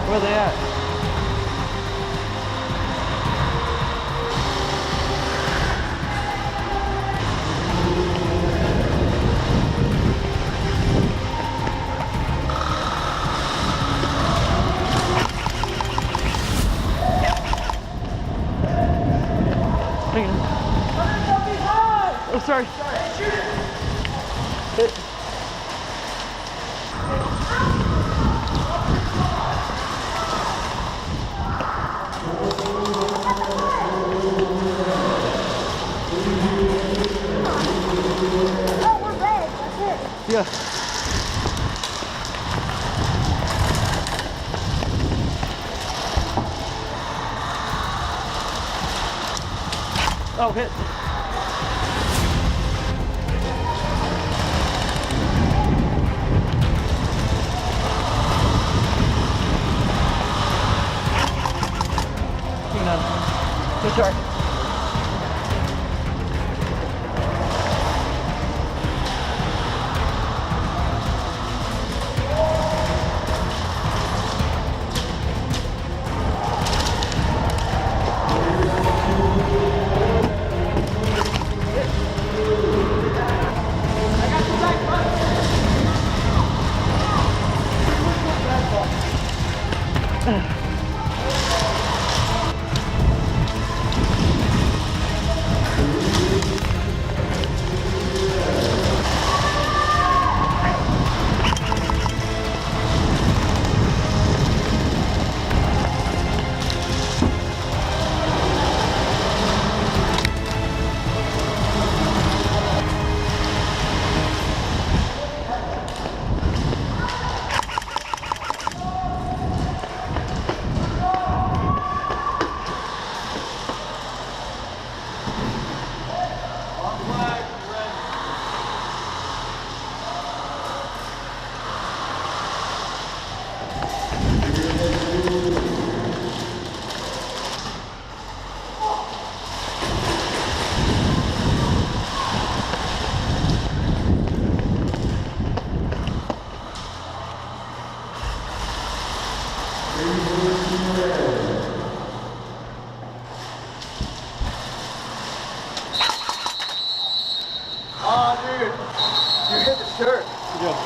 Where are they at? Hang on. Oh, sorry. Oh, we're red. That's it. Yeah. Oh, hit. Hang on. Good start. Oh, dude, you hit the shirt. Good job.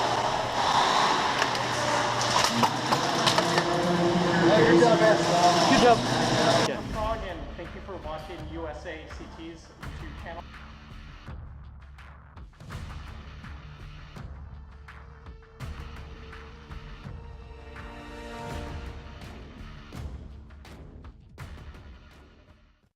Hey, good job, man. Good job. I'm Frog, and thank you for watching USA CT's YouTube channel.